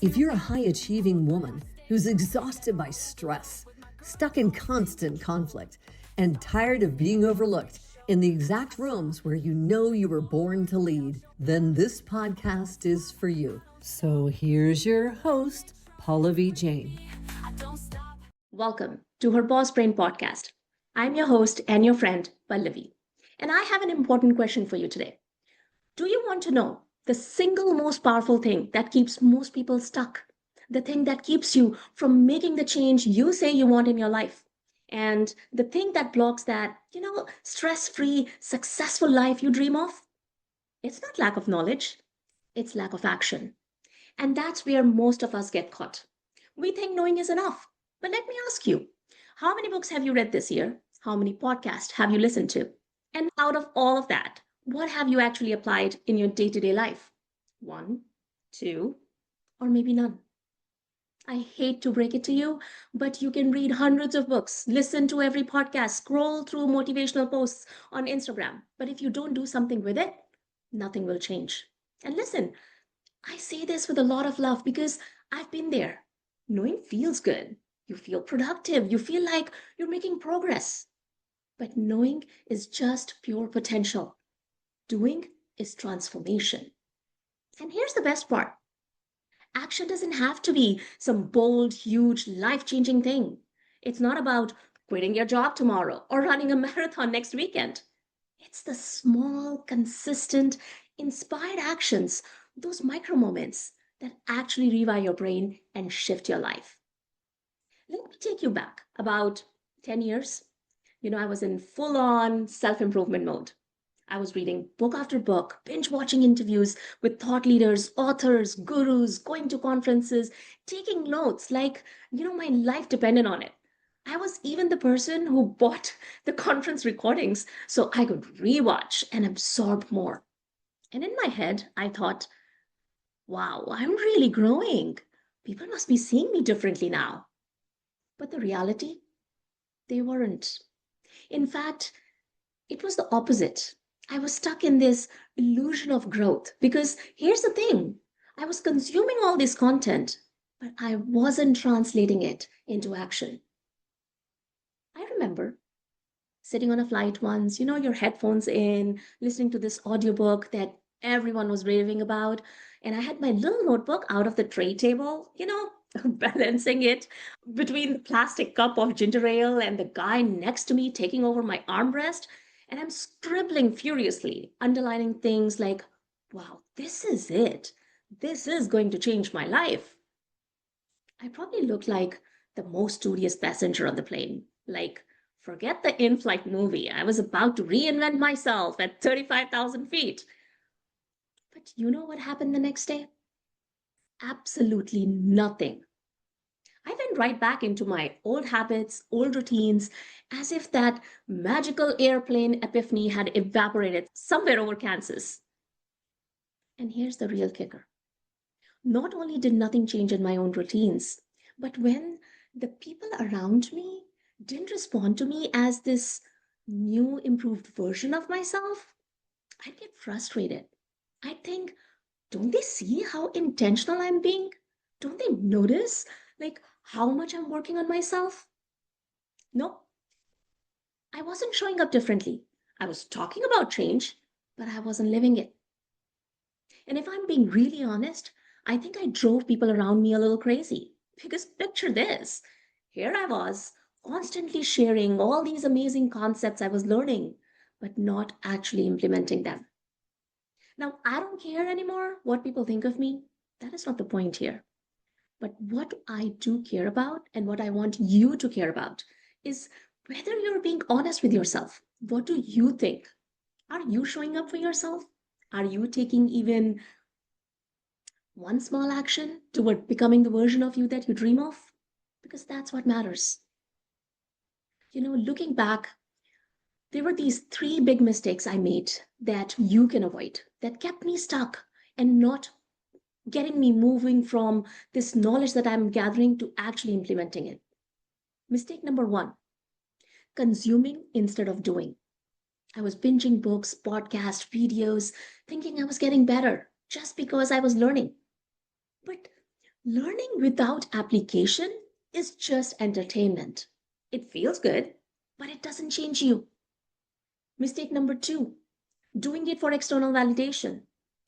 If you're a high-achieving woman who's exhausted by stress, stuck in constant conflict, and tired of being overlooked in the exact rooms where you know you were born to lead, then this podcast is for you. So here's your host, Pallavi Jain. Welcome to her Boss Brain podcast. I'm your host and your friend, Pallavi. And I have an important question for you today. Do you want to know the single most powerful thing that keeps most people stuck? The thing that keeps you from making the change you say you want in your life? And the thing that blocks that, stress free, successful life you dream of? It's not lack of knowledge, it's lack of action. And that's where most of us get caught. We think knowing is enough. But let me ask you, how many books have you read this year? How many podcasts have you listened to? And out of all of that, what have you actually applied in your day to day life? One, two, or maybe none. I hate to break it to you, but you can read hundreds of books, listen to every podcast, scroll through motivational posts on Instagram. But if you don't do something with it, nothing will change. And listen, I say this with a lot of love because I've been there. Knowing feels good. You feel productive. You feel like you're making progress. But knowing is just pure potential. Doing is transformation. And here's the best part. Action doesn't have to be some bold, huge, life-changing thing. It's not about quitting your job tomorrow or running a marathon next weekend. It's the small, consistent, inspired actions, those micro moments that actually rewire your brain and shift your life. Let me take you back about 10 years. I was in full on self improvement mode. I was reading book after book, binge watching interviews with thought leaders, authors, gurus, going to conferences, taking notes like, my life depended on it. I was even the person who bought the conference recordings so I could rewatch and absorb more. And in my head, I thought, wow, I'm really growing. People must be seeing me differently now. But the reality, they weren't. In fact, it was the opposite. I was stuck in this illusion of growth because here's the thing, I was consuming all this content, but I wasn't translating it into action. I remember sitting on a flight once, your headphones in, listening to this audiobook that everyone was raving about. And I had my little notebook out of the tray table, balancing it between the plastic cup of ginger ale and the guy next to me taking over my armrest. And I'm scribbling furiously, underlining things like, wow, this is it. This is going to change my life. I probably looked like the most studious passenger on the plane. Like, forget the in flight movie. I was about to reinvent myself at 35,000 feet. But you know what happened the next day? Absolutely nothing. I went right back into my old habits, old routines, as if that magical airplane epiphany had evaporated somewhere over Kansas. And here's the real kicker. Not only did nothing change in my own routines, but when the people around me didn't respond to me as this new, improved version of myself, I'd get frustrated. I'd think, don't they see how intentional I'm being? Don't they notice, how much I'm working on myself? No, I wasn't showing up differently. I was talking about change, but I wasn't living it. And if I'm being really honest, I think I drove people around me a little crazy. Because picture this, here I was, constantly sharing all these amazing concepts I was learning, but not actually implementing them. Now, I don't care anymore what people think of me. That is not the point here. But what I do care about and what I want you to care about is whether you're being honest with yourself. What do you think? Are you showing up for yourself? Are you taking even one small action toward becoming the version of you that you dream of? Because that's what matters. Looking back, there were these three big mistakes I made that you can avoid, that kept me stuck and not getting me moving from this knowledge that I'm gathering to actually implementing it. Mistake number one, consuming instead of doing. I was binging books, podcasts, videos, thinking I was getting better just because I was learning. But Learning without application is just entertainment. It feels good, but it doesn't change you. Mistake number two, doing it for external validation.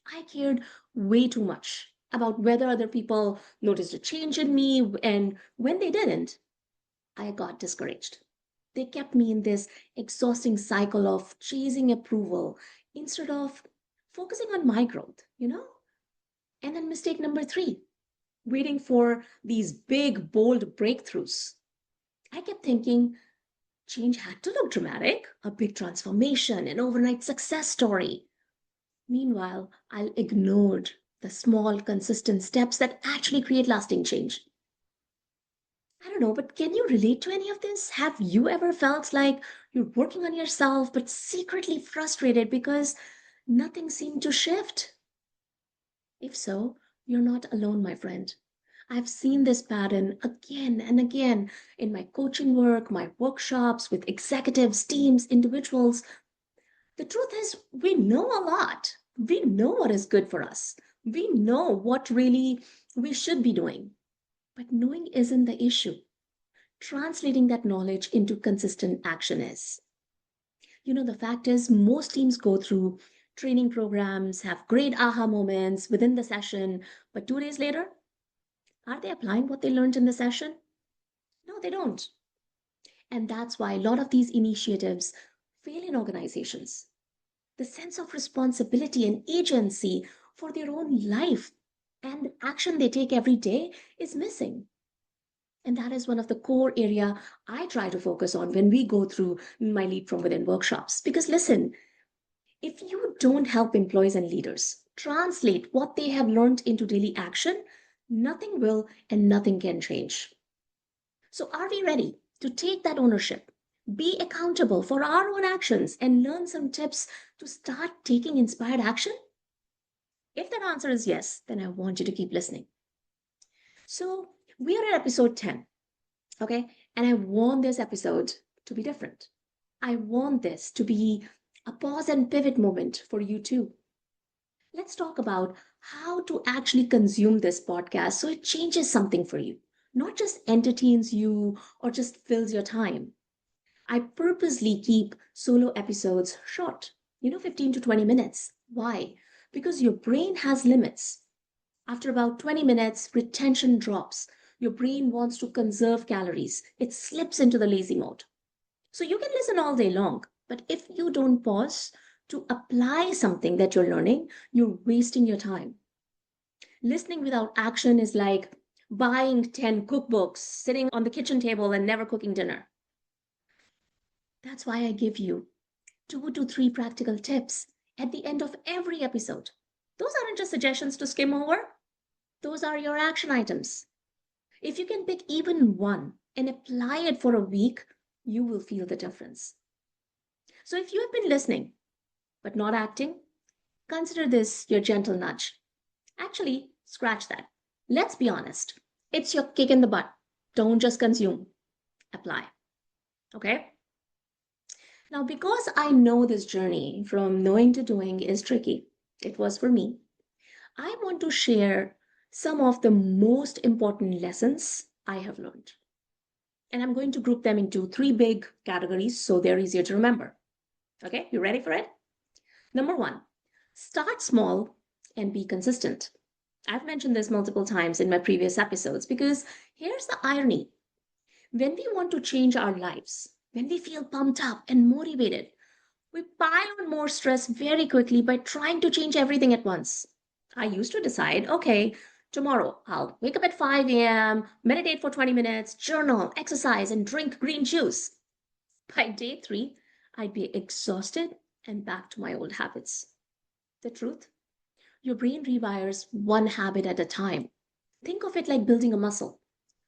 I cared way too much about whether other people noticed a change in me, and when they didn't, I got discouraged. They kept me in this exhausting cycle of chasing approval instead of focusing on my growth? And then mistake number three, waiting for these big, bold breakthroughs. I kept thinking change had to look dramatic, a big transformation, an overnight success story. Meanwhile, I ignored the small, consistent steps that actually create lasting change. I don't know, but can you relate to any of this? Have you ever felt like you're working on yourself but secretly frustrated because nothing seemed to shift? If so, you're not alone, my friend. I've seen this pattern again and again in my coaching work, my workshops with executives, teams, individuals. The truth is, we know a lot. We know what is good for us. We know what really we should be doing. But knowing isn't the issue. Translating that knowledge into consistent action is. The fact is, most teams go through training programs, have great aha moments within the session, but 2 days later, are they applying what they learned in the session? No, they don't. And that's why a lot of these initiatives fail in organizations. The sense of responsibility and agency for their own life and action they take every day is missing. And that is one of the core area I try to focus on when we go through my lead from within workshops. Because listen, if you don't help employees and leaders translate what they have learned into daily action, nothing will and nothing can change. So are we ready to take that ownership, be accountable for our own actions, and learn some tips to start taking inspired action? If that answer is yes, then I want you to keep listening. So we are at episode 10. Okay. And I want this episode to be different. I want this to be a pause and pivot moment for you too. Let's talk about how to actually consume this podcast so it changes something for you, not just entertains you or just fills your time. I purposely keep solo episodes short, 15 to 20 minutes. Why? Because your brain has limits. After about 20 minutes, retention drops. Your brain wants to conserve calories. It slips into the lazy mode. So you can listen all day long, but if you don't pause to apply something that you're learning, you're wasting your time. Listening without action is like buying 10 cookbooks, sitting on the kitchen table and never cooking dinner. That's why I give you 2 to 3 practical tips at the end of every episode. Those aren't just suggestions to skim over, those are your action items. If you can pick even one and apply it for a week, you will feel the difference. So if you have been listening but not acting, consider this your gentle nudge. Actually, scratch that. Let's be honest. It's your kick in the butt. Don't just consume, apply. Okay? Now, because I know this journey from knowing to doing is tricky, it was for me, I want to share some of the most important lessons I have learned. And I'm going to group them into 3 big categories so they're easier to remember. Okay, you ready for it? Number 1, start small and be consistent. I've mentioned this multiple times in my previous episodes because here's the irony. When we want to change our lives, when we feel pumped up and motivated, we pile on more stress very quickly by trying to change everything at once. I used to decide, okay, tomorrow I'll wake up at 5 a.m., meditate for 20 minutes, journal, exercise, and drink green juice. By day 3, I'd be exhausted and back to my old habits. The truth? Your brain rewires one habit at a time. Think of it like building a muscle.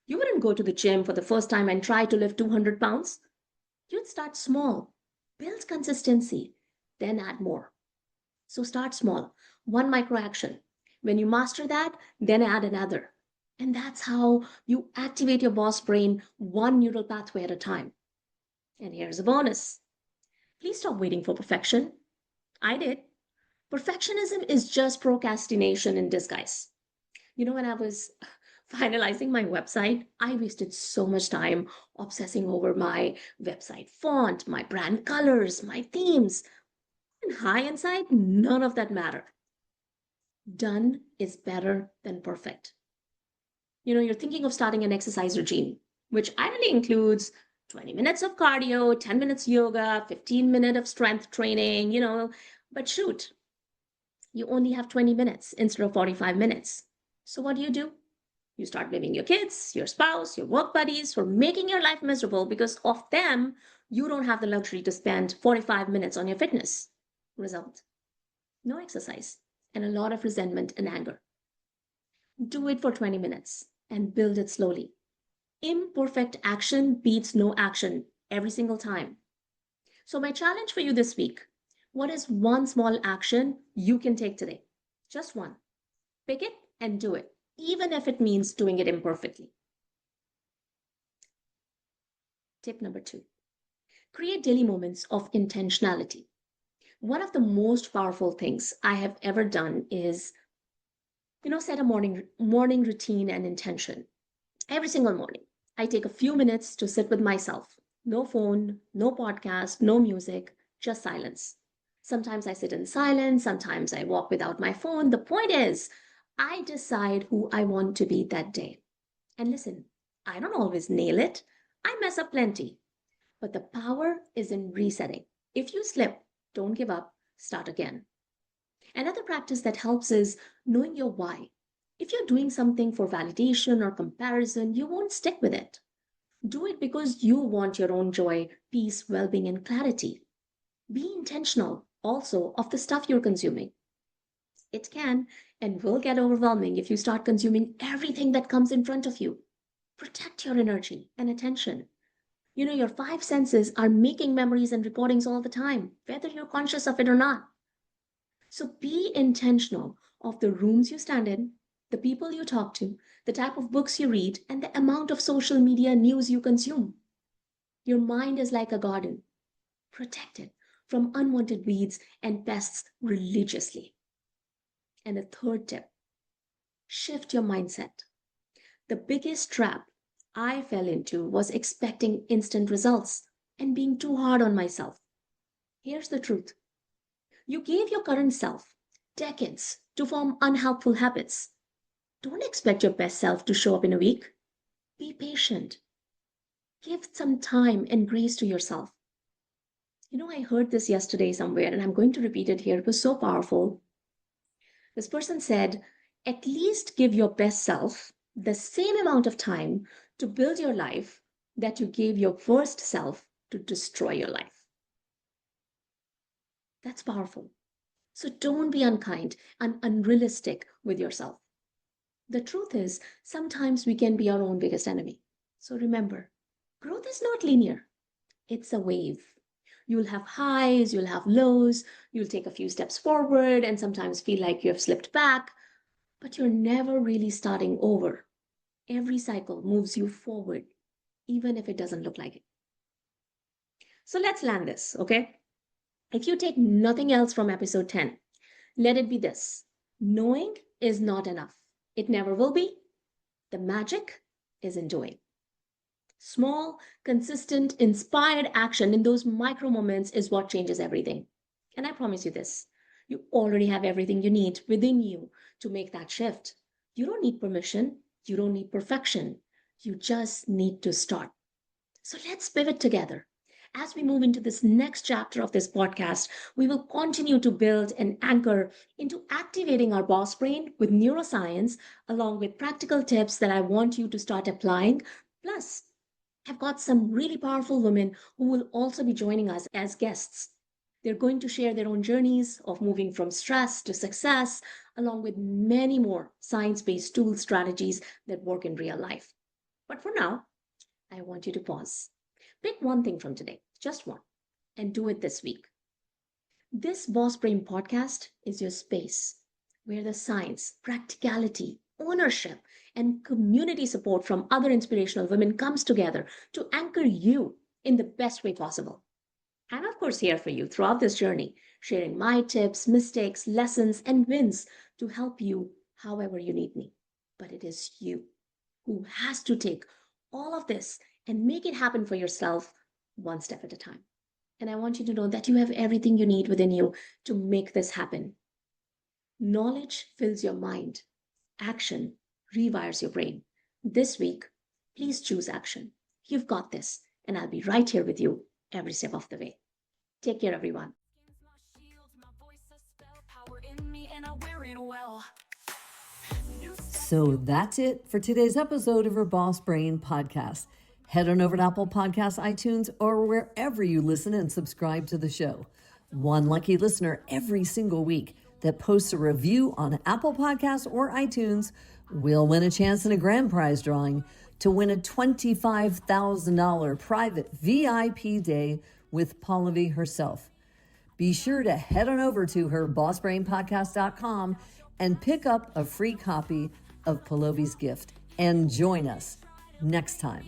You wouldn't go to the gym for the first time and try to lift 200 pounds. You'd start small, build consistency, then add more. So start small, one micro action. When you master that, then add another. And that's how you activate your boss brain one neural pathway at a time. And here's a bonus. Please stop waiting for perfection. I did. Perfectionism is just procrastination in disguise. When I was finalizing my website, I wasted so much time obsessing over my website font, my brand colors, my themes. And hindsight, none of that mattered. Done is better than perfect. You're thinking of starting an exercise regime, which ideally includes 20 minutes of cardio, 10 minutes yoga, 15 minutes of strength training, but shoot, you only have 20 minutes instead of 45 minutes. So what do? You start blaming your kids, your spouse, your work buddies for making your life miserable because of them, you don't have the luxury to spend 45 minutes on your fitness. Result: no exercise and a lot of resentment and anger. Do it for 20 minutes and build it slowly. Imperfect action beats no action every single time. So, my challenge for you this week: what is one small action you can take today? Just one. Pick it and do it, even if it means doing it imperfectly. Tip number 2: create daily moments of intentionality. One of the most powerful things I have ever done is, set a morning routine and intention. Every single morning, I take a few minutes to sit with myself. No phone, no podcast, no music, just silence. Sometimes I sit in silence, sometimes I walk without my phone. The point is, I decide who I want to be that day. And listen, I don't always nail it. I mess up plenty. But the power is in resetting. If you slip, don't give up, start again. Another practice that helps is knowing your why. If you're doing something for validation or comparison, you won't stick with it. Do it because you want your own joy, peace, well being, and clarity. Be intentional also of the stuff you're consuming. It can and will get overwhelming if you start consuming everything that comes in front of you. Protect your energy and attention. Your five senses are making memories and recordings all the time, whether you're conscious of it or not. So be intentional of the rooms you stand in, the people you talk to, the type of books you read, and the amount of social media news you consume. Your mind is like a garden. Protect it from unwanted weeds and pests religiously. And the third tip: shift your mindset. The biggest trap I fell into was expecting instant results and being too hard on myself. Here's the truth: you gave your current self decades to form unhelpful habits. Don't expect your best self to show up in a week. Be patient. Give some time and grace to yourself. I heard this yesterday somewhere and I'm going to repeat it here. It was so powerful. This person said, at least give your best self the same amount of time to build your life that you gave your worst self to destroy your life. That's powerful. So don't be unkind and unrealistic with yourself. The truth is, sometimes we can be our own biggest enemy. So remember, growth is not linear, it's a wave. You'll have highs, you'll have lows, you'll take a few steps forward and sometimes feel like you have slipped back, but you're never really starting over. Every cycle moves you forward, even if it doesn't look like it. So let's land this, okay? If you take nothing else from episode 10, let it be this: knowing is not enough. It never will be. The magic is in doing. Small, consistent, inspired action in those micro moments is what changes everything. And I promise you this: you already have everything you need within you to make that shift. You don't need permission, you don't need perfection. You just need to start. So let's pivot together. As we move into this next chapter of this podcast, we will continue to build an anchor into activating our boss brain with neuroscience, along with practical tips that I want you to start applying. Plus, I've got some really powerful women who will also be joining us as guests. They're going to share their own journeys of moving from stress to success, along with many more science based tool strategies that work in real life. But for now, I want you to pause. Pick one thing from today, just one, and do it this week. This Boss Brain podcast is your space where the science, practicality, ownership, and community support from other inspirational women comes together to anchor you in the best way possible. I'm, of course, here for you throughout this journey, sharing my tips, mistakes, lessons, and wins to help you however you need me. But it is you. who has to take all of this and make it happen for yourself one step at a time. And I want you to know that you have everything you need within you to make this happen. Knowledge fills your mind, action rewires your brain. This week, please choose action. You've got this, and I'll be right here with you every step of the way. Take care, everyone. So that's it for today's episode of her Boss Brain podcast. Head on over to Apple Podcasts, iTunes, or wherever you listen and subscribe to the show. One lucky listener every single week that posts a review on Apple Podcasts or iTunes will win a chance in a grand prize drawing to win a $25,000 private VIP day with Pallavi herself. Be sure to head on over to herbossbrainpodcast.com and pick up a free copy of Pallavi's gift and join us next time.